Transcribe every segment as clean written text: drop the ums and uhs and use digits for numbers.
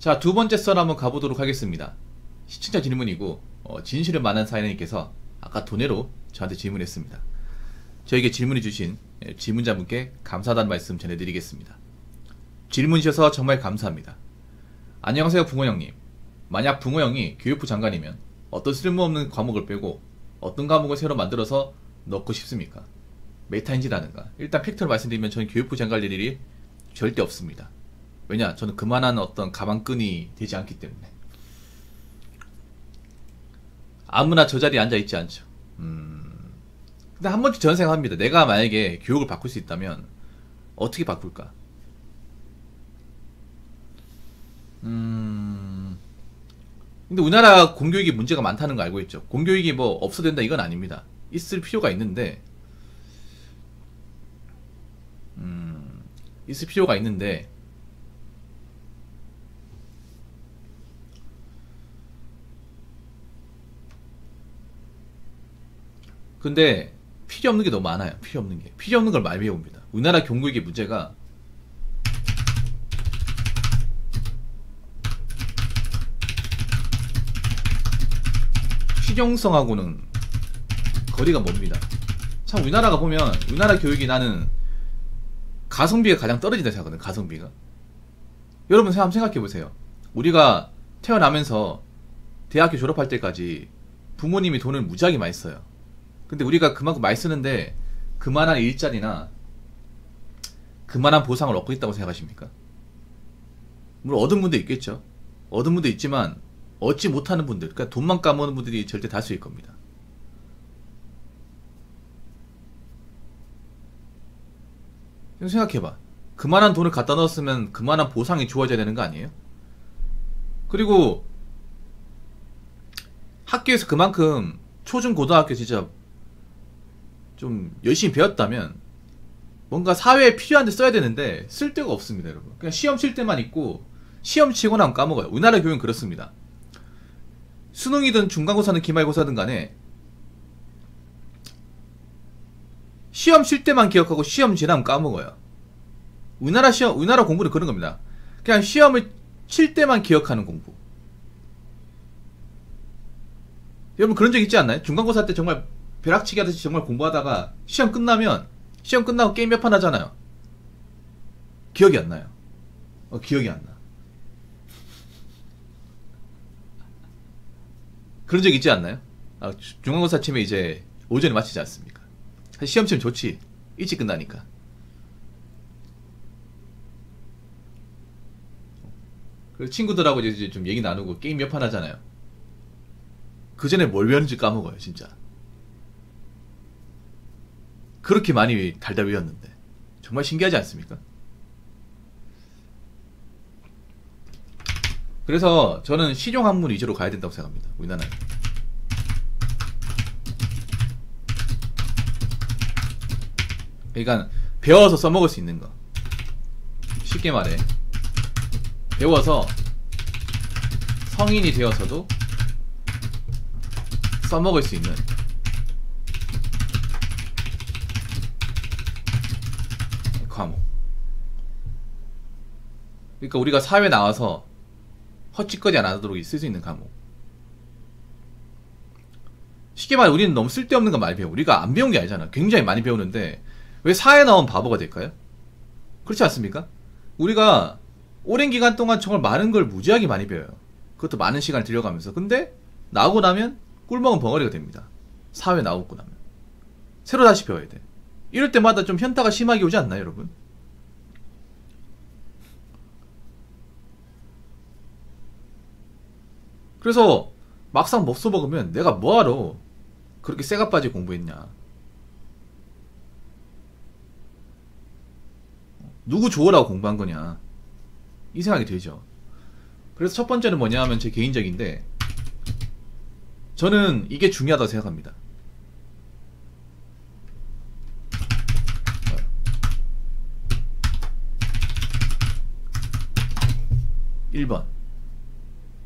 자, 두 번째 썰 한번 가보도록 하겠습니다. 시청자 질문이고 진실을 많은 사연님께서 아까 도내로 저한테 질문했습니다. 저에게 질문해 주신 질문자분께 감사하다는 말씀 전해드리겠습니다. 질문 주셔서 정말 감사합니다. 안녕하세요 붕어형님. 만약 붕어형이 교육부 장관이면 어떤 쓸모없는 과목을 빼고 어떤 과목을 새로 만들어서 넣고 싶습니까? 메타인지라든가. 일단 팩트로 말씀드리면 저는 교육부 장관 될 일이 절대 없습니다. 왜냐? 저는 그만한 어떤 가방끈이 되지 않기 때문에. 아무나 저 자리에 앉아있지 않죠. 근데 한 번쯤 저는 생각합니다. 내가 만약에 교육을 바꿀 수 있다면 어떻게 바꿀까? 근데 우리나라 공교육이 문제가 많다는 거 알고 있죠. 공교육이 뭐 없어도 된다 이건 아닙니다. 있을 필요가 있는데 있을 필요가 있는데 근데 필요 없는 게 너무 많아요. 필요 없는 게. 필요 없는 걸 많이 배웁니다. 우리나라 교육의 문제가 실용성하고는 거리가 멉니다. 참 우리나라가 보면 우리나라 교육이 나는 가성비가 가장 떨어진다 생각하거든. 가성비가. 여러분 한번 생각해보세요. 우리가 태어나면서 대학교 졸업할 때까지 부모님이 돈을 무지하게 많이 써요. 근데 우리가 그만큼 많이 쓰는데 그만한 일자리나 그만한 보상을 얻고 있다고 생각하십니까? 물론 얻은 분도 있겠죠. 얻은 분도 있지만 얻지 못하는 분들, 그러니까 돈만 까먹는 분들이 절대 다수일 겁니다. 생각해봐. 그만한 돈을 갖다 넣었으면 그만한 보상이 주어져야 되는 거 아니에요? 그리고 학교에서 그만큼 초중 고등학교 진짜 좀 열심히 배웠다면 뭔가 사회에 필요한 데 써야 되는데 쓸 데가 없습니다, 여러분. 그냥 시험 칠 때만 있고 시험 치고 나면 까먹어요. 우리나라 교육은 그렇습니다. 수능이든 중간고사든 기말고사든 간에 시험 칠 때만 기억하고 시험 지나면 까먹어요. 우리나라 공부는 그런 겁니다. 그냥 시험을 칠 때만 기억하는 공부. 여러분 그런 적 있지 않나요? 중간고사 때 정말 벼락치기 하듯이 정말 공부하다가 시험 끝나면 시험 끝나고 게임 몇 판 하잖아요. 기억이 안 나요. 기억이 안 나. 그런 적 있지 않나요? 중간고사 치면 이제 오전에 마치지 않습니까? 시험 치면 좋지. 일찍 끝나니까. 그래서 친구들하고 이제 좀 얘기 나누고 게임 몇 판 하잖아요. 그 전에 뭘 배웠는지 까먹어요, 진짜. 그렇게 많이 달달 외웠는데. 정말 신기하지 않습니까? 그래서 저는 실용학문 위주로 가야 된다고 생각합니다. 우리나라는. 그러니까 배워서 써먹을 수 있는 거. 쉽게 말해. 배워서 성인이 되어서도 써먹을 수 있는 과목. 그러니까 우리가 사회에 나와서 헛짓거리 안 하도록 쓸 수 있는 과목. 쉽게 말해 우리는 너무 쓸데없는 거 많이 배워. 우리가 안 배운 게 아니잖아. 굉장히 많이 배우는데 왜 사회에 나온 바보가 될까요? 그렇지 않습니까? 우리가 오랜 기간 동안 정말 많은 걸 무지하게 많이 배워요. 그것도 많은 시간을 들여가면서. 근데 나오고 나면 꿀먹은 벙어리가 됩니다. 사회 나오고 나면 새로 다시 배워야 돼. 이럴 때마다 좀 현타가 심하게 오지 않나요, 여러분? 그래서 막상 못 써먹으면 내가 뭐하러 그렇게 쇠가 빠지게 공부했냐. 누구 좋으라고 공부한 거냐, 이 생각이 들죠. 그래서 첫 번째는 뭐냐 하면 제 개인적인데, 저는 이게 중요하다고 생각합니다. 1번,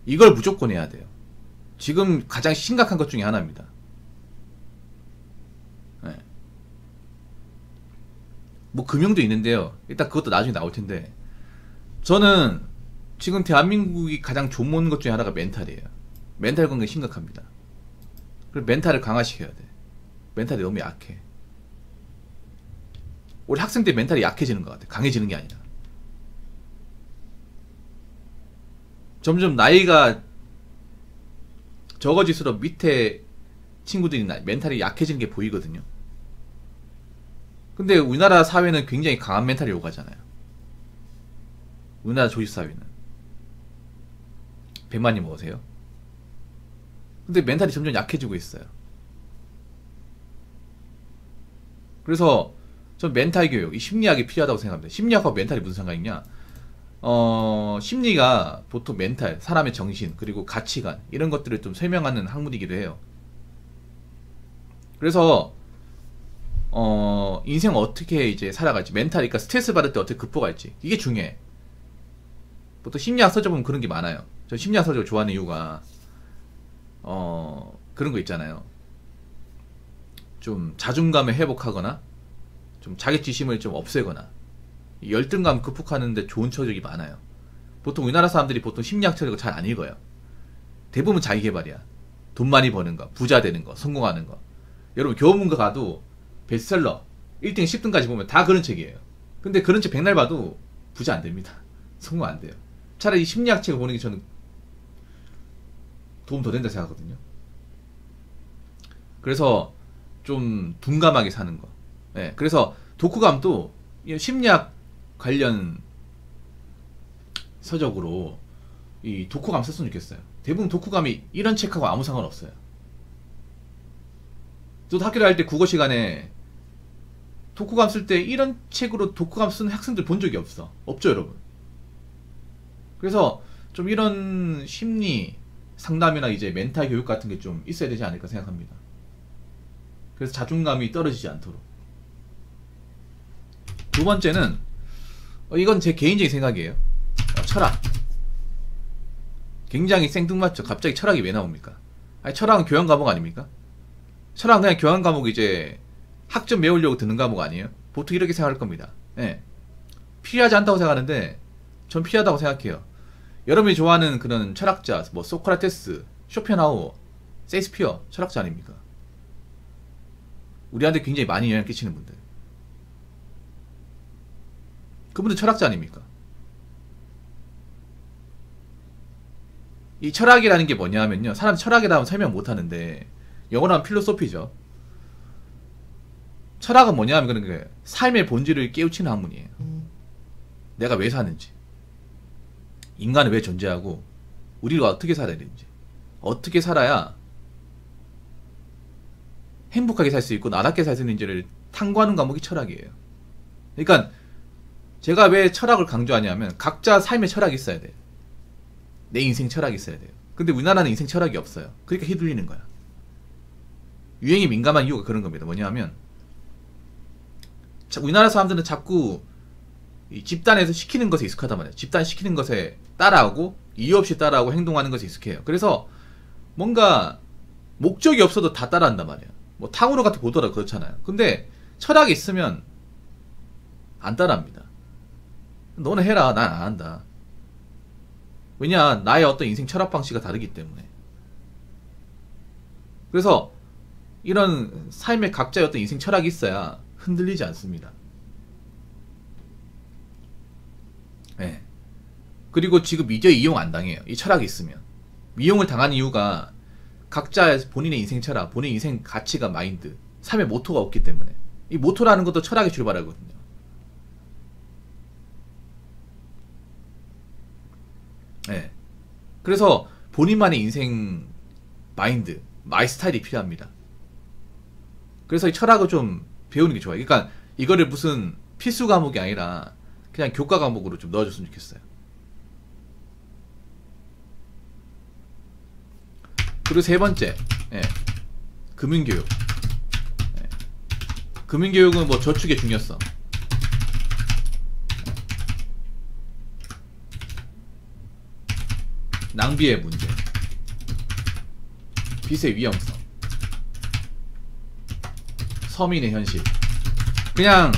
이걸 무조건 해야 돼요. 지금 가장 심각한 것 중에 하나입니다. 네. 뭐 금융도 있는데요. 일단 그것도 나중에 나올 텐데, 저는 지금 대한민국이 가장 좋은 것 중에 하나가 멘탈이에요. 멘탈 건강이 심각합니다. 그리고 멘탈을 강화시켜야 돼. 멘탈이 너무 약해. 우리 학생 때 멘탈이 약해지는 것 같아. 강해지는 게 아니라. 점점 나이가 적어질수록 밑에 친구들이 멘탈이 약해지는 게 보이거든요. 근데 우리나라 사회는 굉장히 강한 멘탈이 요구하잖아요. 우리나라 조직사회는 100만이 먹으세요? 근데 멘탈이 점점 약해지고 있어요. 그래서 전 멘탈 교육, 이 심리학이 필요하다고 생각합니다. 심리학하고 멘탈이 무슨 상관이냐? 심리가 보통 멘탈, 사람의 정신, 그리고 가치관 이런 것들을 좀 설명하는 학문이기도 해요. 그래서 인생 어떻게 이제 살아갈지, 멘탈, 그러니까 스트레스 받을 때 어떻게 극복할지, 이게 중요해. 보통 심리학 서적 보면 그런 게 많아요. 저 심리학 서적을 좋아하는 이유가 그런 거 있잖아요. 좀 자존감을 회복하거나 좀 자격지심을 좀 없애거나 열등감 극복하는데 좋은 서적이 많아요. 보통 우리나라 사람들이 보통 심리학 서적을 잘 안 읽어요. 대부분 자기계발이야. 돈 많이 버는 거, 부자 되는 거, 성공하는 거. 여러분 교보문고 가도 베스트셀러 1등 10등까지 보면 다 그런 책이에요. 근데 그런 책 백날 봐도 부자 안 됩니다. 성공 안 돼요. 차라리 심리학 책을 보는 게 저는 도움 더 된다 생각하거든요. 그래서 좀 둔감하게 사는 거. 네, 그래서 독후감도 심리학 관련 서적으로 이 독후감 썼으면 좋겠어요. 대부분 독후감이 이런 책하고 아무 상관없어요. 저도 학교 다닐 때 국어 시간에 독후감 쓸 때 이런 책으로 독후감 쓰는 학생들 본 적이 없죠 여러분. 그래서 좀 이런 심리 상담이나 이제 멘탈 교육 같은 게 좀 있어야 되지 않을까 생각합니다. 그래서 자존감이 떨어지지 않도록. 두 번째는 이건 제 개인적인 생각이에요. 철학. 굉장히 생뚱맞죠. 갑자기 철학이 왜 나옵니까? 아니, 철학은 교양 과목 아닙니까? 철학은 그냥 교양 과목, 이제 학점 메우려고 듣는 과목 아니에요? 보통 이렇게 생각할 겁니다. 네. 필요하지 않다고 생각하는데 전 필요하다고 생각해요. 여러분이 좋아하는 그런 철학자, 뭐 소크라테스, 쇼펜하우어, 셰익스피어 철학자 아닙니까? 우리한테 굉장히 많이 영향을 끼치는 분들. 그분들 철학자 아닙니까? 이 철학이라는 게 뭐냐 하면요, 사람 철학이라 하면 설명 못 하는데 영어로 하면 필로소피죠. 철학은 뭐냐 하면 그런 게 삶의 본질을 깨우치는 학문이에요. 내가 왜 사는지, 인간은 왜 존재하고 우리가 어떻게 살아야 되는지, 어떻게 살아야 행복하게 살 수 있고 나답게 살 수 있는지를 탐구하는 과목이 철학이에요. 그러니까 제가 왜 철학을 강조하냐면 각자 삶의 철학이 있어야 돼요. 내 인생 철학이 있어야 돼요. 근데 우리나라는 인생 철학이 없어요. 그러니까 휘둘리는 거야. 유행에 민감한 이유가 그런 겁니다. 뭐냐면 우리나라 사람들은 자꾸 이 집단에서 시키는 것에 익숙하단 말이에요. 집단 시키는 것에 따라하고 이유 없이 따라하고 행동하는 것에 익숙해요. 그래서 뭔가 목적이 없어도 다 따라한단 말이에요. 뭐 탕후루 같은 거 보더라도 그렇잖아요. 근데 철학이 있으면 안 따라합니다. 너는 해라, 난 안 한다. 왜냐, 나의 어떤 인생 철학 방식이 다르기 때문에. 그래서 이런 삶의 각자의 어떤 인생 철학이 있어야 흔들리지 않습니다. 네. 그리고 지금 이제 이용 안 당해요. 이 철학이 있으면. 이용을 당하는 이유가 각자 본인의 인생 철학, 본인의 인생 가치가, 마인드, 삶의 모토가 없기 때문에. 이 모토라는 것도 철학의 출발하거든요. 네. 그래서 본인만의 인생 마인드, 마이 스타일이 필요합니다. 그래서 이 철학을 좀 배우는 게 좋아요. 그러니까 이거를 무슨 필수 과목이 아니라 그냥 교과 과목으로 좀 넣어줬으면 좋겠어요. 그리고 세 번째, 예, 금융교육. 예. 금융교육은 뭐 저축의 중요성, 낭비의 문제, 빚의 위험성, 서민의 현실. 그냥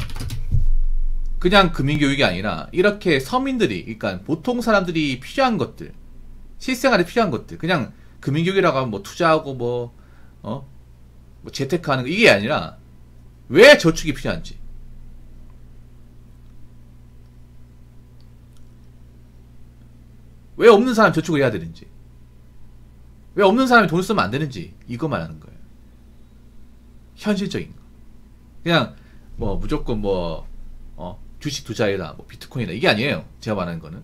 그냥 금융교육이 아니라 이렇게 서민들이, 그러니까 보통 사람들이 필요한 것들, 실생활에 필요한 것들, 그냥 금융교육이라고 하면 뭐 투자하고 뭐 재테크하는 거, 이게 아니라 왜 저축이 필요한지, 왜 없는 사람이 저축을 해야 되는지, 왜 없는 사람이 돈을 쓰면 안 되는지, 이거 말하는 거예요. 현실적인 거. 그냥 뭐 무조건 뭐 주식 투자에다 뭐 비트코인이다, 이게 아니에요. 제가 말하는 거는.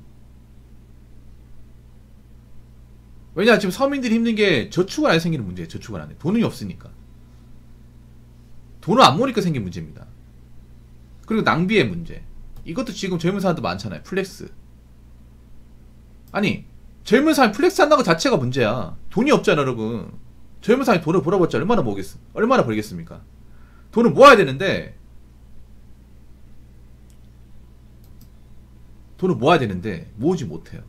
왜냐, 지금 서민들이 힘든 게 저축을 안 해 생기는 문제예요. 저축을 안 해. 돈이 없으니까. 돈을 안 모으니까 생긴 문제입니다. 그리고 낭비의 문제. 이것도 지금 젊은 사람도 많잖아요. 플렉스. 아니, 젊은 사람이 플렉스 한다는 것 자체가 문제야. 돈이 없잖아, 여러분. 젊은 사람이 돈을 벌어봤자 얼마나 벌겠습니까? 돈을 모아야 되는데, 모으지 못해요.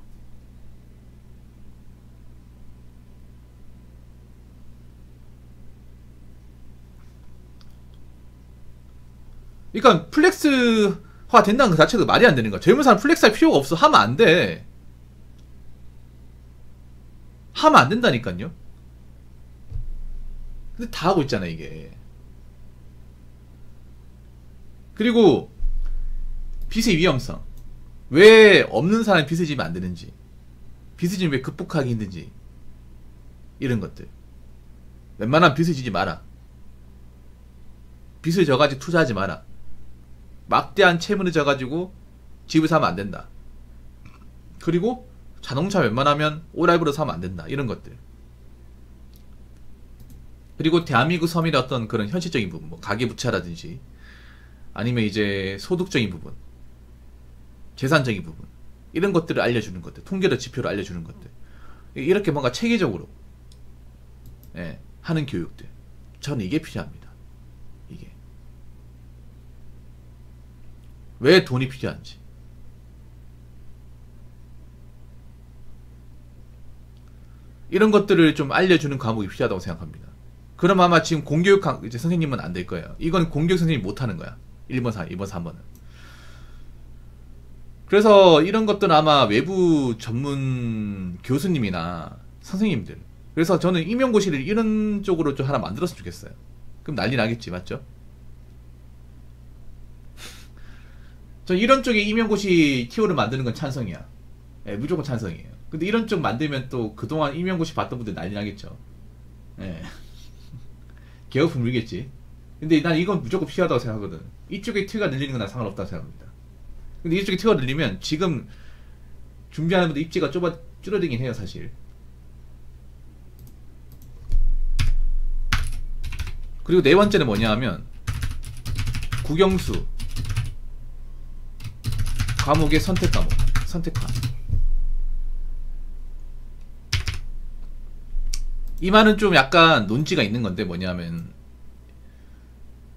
그러니까 플렉스화 된다는 것 자체도 말이 안 되는 거야. 젊은 사람 플렉스 할 필요가 없어. 하면 안 돼. 하면 안 된다니까요. 근데 다 하고 있잖아, 이게. 그리고 빚의 위험성. 왜 없는 사람이 빚을 지면 안 되는지, 빚을 지면 왜 극복하기 힘든지, 이런 것들. 웬만하면 빚을 지지 마라. 빚을 져가지고 투자하지 마라. 막대한 채무를 져가지고 집을 사면 안 된다. 그리고 자동차 웬만하면 오라이브로 사면 안 된다. 이런 것들. 그리고 대한민국 서민의 어떤 그런 현실적인 부분, 뭐 가계부채라든지 아니면 이제 소득적인 부분, 재산적인 부분, 이런 것들을 알려주는 것들, 통계로 지표로 알려주는 것들, 이렇게 뭔가 체계적으로 하는 교육들, 저는 이게 필요합니다. 이게 왜 돈이 필요한지, 이런 것들을 좀 알려주는 과목이 필요하다고 생각합니다. 그럼 아마 지금 공교육 이제 선생님은 안 될 거예요. 이건 공교육 선생님이 못 하는 거야. 1번, 4, 2번, 3번은. 그래서 이런 것들은 아마 외부 전문 교수님이나 선생님들. 그래서 저는 임용고시를 이런 쪽으로 좀 하나 만들었으면 좋겠어요. 그럼 난리 나겠지, 맞죠? 저 이런 쪽에 임용고시 티오를 만드는 건 찬성이야. 예, 무조건 찬성이에요. 근데 이런 쪽 만들면 또 그동안 임용고시 봤던 분들 난리 나겠죠. 예. 개업품 물겠지. 근데 난 이건 무조건 필요하다고 생각하거든. 이쪽에 티가 늘리는 건 난 상관없다고 생각합니다. 근데 이쪽에 티가 늘리면 지금 준비하는 분들 입지가 줄어들긴 해요, 사실. 그리고 네 번째는 뭐냐 하면 국영수 과목의 선택 과목, 선택화. 이 말은 좀 약간 논지가 있는 건데 뭐냐면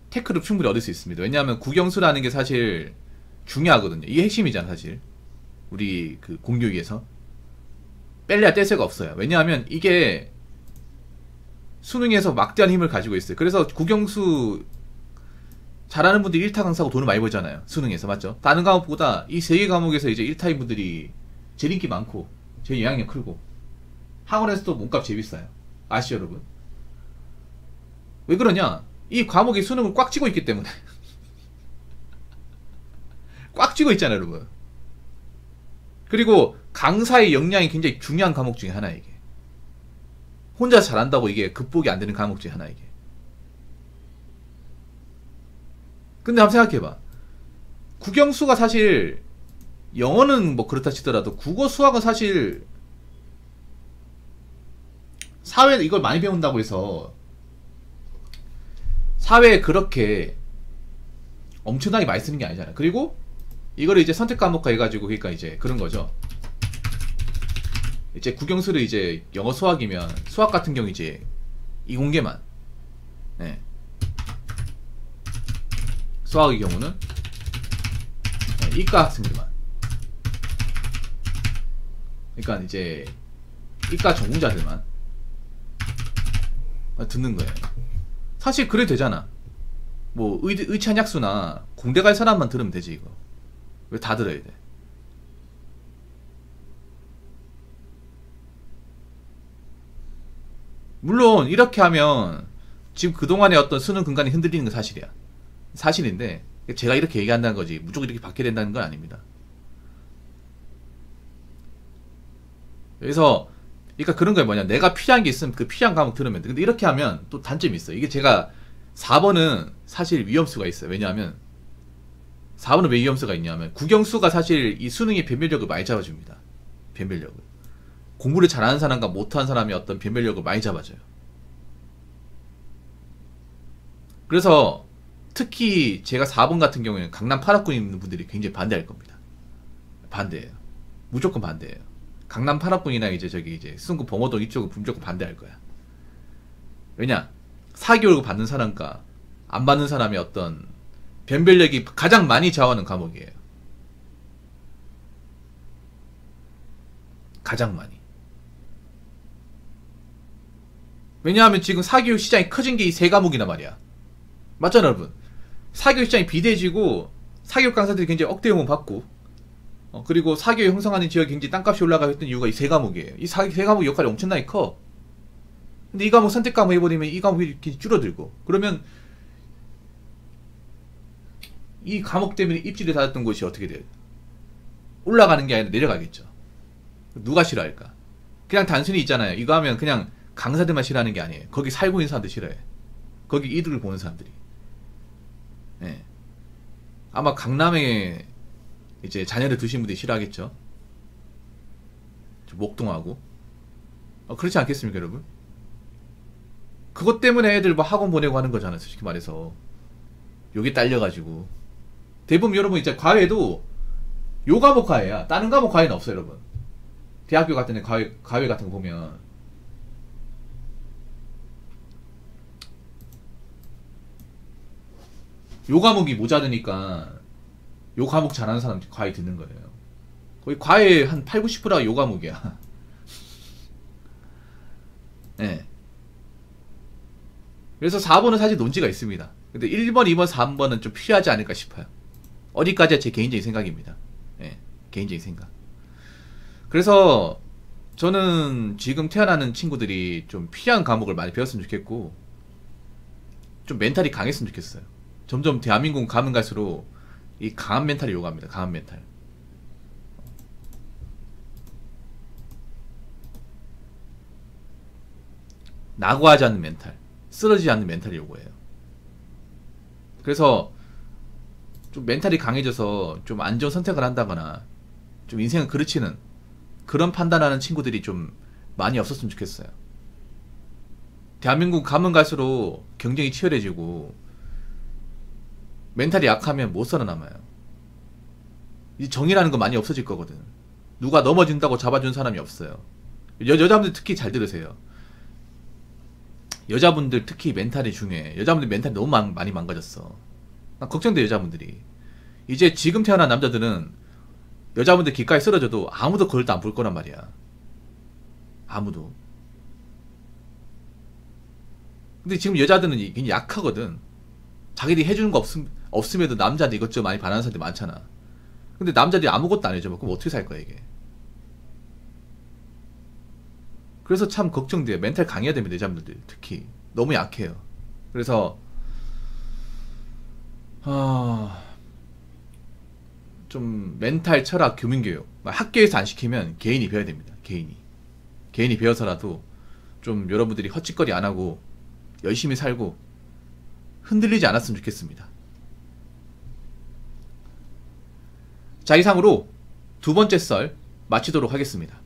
태클을 충분히 얻을 수 있습니다. 왜냐하면 국영수라는 게 사실 중요하거든요. 이게 핵심이잖아, 사실. 우리 그 공교육에서 뺄래야 뗄 새가 없어요. 왜냐하면 이게 수능에서 막대한 힘을 가지고 있어요. 그래서 국영수 잘하는 분들이 1타 강사고 돈을 많이 벌잖아요. 수능에서, 맞죠? 다른 과목보다 이 세 개 과목에서 이제 1타인 분들이 제일 인기 많고 제일 영향력 크고 학원에서도 몸값 제일 비싸요. 아시죠, 여러분? 왜 그러냐? 이 과목이 수능을 꽉 쥐고 있기 때문에. 꽉 쥐고 있잖아요, 여러분. 그리고 강사의 역량이 굉장히 중요한 과목 중에 하나예요, 이게. 혼자 잘한다고 이게 극복이 안 되는 과목 중에 하나, 이게. 근데 한번 생각해봐. 국영수가 사실 영어는 뭐 그렇다 치더라도 국어 수학은 사실 사회 이걸 많이 배운다고 해서 사회에 그렇게 엄청나게 많이 쓰는 게 아니잖아요. 그리고 이거를 이제 선택 과목화 해가지고, 그러니까 이제 그런 거죠. 이제 국영수를 이제 영어 수학이면 수학 같은 경우 이제 이공계만, 네. 수학의 경우는 네, 이과 학생들만. 그러니까 이제 이과 전공자들만 듣는 거예요. 사실 그래도 되잖아. 뭐 의찬약수나 공대 갈 사람만 들으면 되지, 이거. 왜 다 들어야 돼? 물론 이렇게 하면 지금 그동안의 어떤 수능 근간이 흔들리는 건 사실이야. 사실인데 제가 이렇게 얘기한다는 거지 무조건 이렇게 받게 된다는 건 아닙니다. 그래서 그러니까 그런 거예요. 뭐냐, 내가 필요한 게 있으면 그 필요한 과목 들으면 돼. 근데 이렇게 하면 또 단점이 있어요. 이게 제가 4번은 사실 위험수가 있어요. 왜냐하면 4번은 왜 위험수가 있냐면 국영수가 사실 이 수능의 변별력을 많이 잡아줍니다. 변별력을. 공부를 잘하는 사람과 못하는 사람의 어떤 변별력을 많이 잡아줘요. 그래서 특히 제가 4번 같은 경우에는 강남 8학군에 있는 분들이 굉장히 반대할 겁니다. 반대예요. 무조건 반대예요. 강남 8학군이나 이제 저기 이제 수성구 봉호동 이쪽은 무조건 반대할 거야. 왜냐? 4개월 받는 사람과 안 받는 사람의 어떤 변별력이 가장 많이 좌우하는 과목이에요. 가장 많이. 왜냐하면 지금 4교육 시장이 커진 게 이 세 과목이나 말이야. 맞잖아 여러분. 4교육 시장이 비대해지고 4교육 강사들이 굉장히 억대 요금 받고 그리고 사교육 형성하는 지역이 굉장히 땅값이 올라가 있던 이유가 이 세 과목이에요. 이 세 과목 역할이 엄청나게 커. 근데 이 과목 선택 과목 해버리면 이 과목이 이렇게 줄어들고 그러면 이 과목 때문에 입지를 닫았던 곳이 어떻게 돼요? 올라가는 게 아니라 내려가겠죠. 누가 싫어할까? 그냥 단순히 있잖아요. 이거 하면 그냥 강사들만 싫어하는 게 아니에요. 거기 살고 있는 사람들 싫어해. 거기 이득을 보는 사람들이. 네. 아마 강남에 이제 자녀를 두신 분들이 싫어하겠죠. 목동하고. 그렇지 않겠습니까, 여러분? 그것 때문에 애들 뭐 학원 보내고 하는 거잖아요, 솔직히 말해서. 여기 딸려가지고. 대부분 여러분 이제 과외도 요 과목 과외야. 다른 과목 과외는 없어요, 여러분. 대학교 같은 데 과외 같은 거 보면. 요 과목이 모자르니까 요 과목 잘하는 사람 과외 듣는 거예요. 거의 과외 한 8, 90%가 요 과목이야. 네. 그래서 4번은 사실 논지가 있습니다. 근데 1번, 2번, 3번은 좀 필요하지 않을까 싶어요. 어디까지가 제 개인적인 생각입니다. 네. 개인적인 생각. 그래서 저는 지금 태어나는 친구들이 좀 필요한 과목을 많이 배웠으면 좋겠고 좀 멘탈이 강했으면 좋겠어요. 점점 대한민국 가면 갈수록 이 강한 멘탈이 요구합니다. 강한 멘탈. 낙오하지 않는 멘탈, 쓰러지지 않는 멘탈이 요구해요. 그래서 좀 멘탈이 강해져서 좀 안 좋은 선택을 한다거나 좀 인생을 그르치는 그런 판단하는 친구들이 좀 많이 없었으면 좋겠어요. 대한민국 가면 갈수록 경쟁이 치열해지고 멘탈이 약하면 못 살아남아요. 이 정이라는 거 많이 없어질 거거든. 누가 넘어진다고 잡아준 사람이 없어요. 여자분들 특히 잘 들으세요. 여자분들 특히 멘탈이 중요해. 여자분들 멘탈이 너무 많이 망가졌어. 난 걱정돼, 여자분들이. 이제 지금 태어난 남자들은 여자분들 길가에 쓰러져도 아무도 거울도 안 볼 거란 말이야. 아무도. 근데 지금 여자들은 굉장히 약하거든. 자기들이 해주는 거 없음에도 남자들 이것저것 많이 바라는 사람들이 많잖아. 근데 남자들이 아무것도 안 해줘. 그럼 어떻게 살 거야, 이게. 그래서 참 걱정돼요. 멘탈 강해야 됩니다, 여자분들 특히. 너무 약해요. 그래서 좀 멘탈, 철학, 교민교육 학교에서 안 시키면 개인이 배워야 됩니다. 개인이 배워서라도 좀 여러분들이 헛짓거리 안 하고 열심히 살고 흔들리지 않았으면 좋겠습니다. 자, 이상으로 두 번째 썰 마치도록 하겠습니다.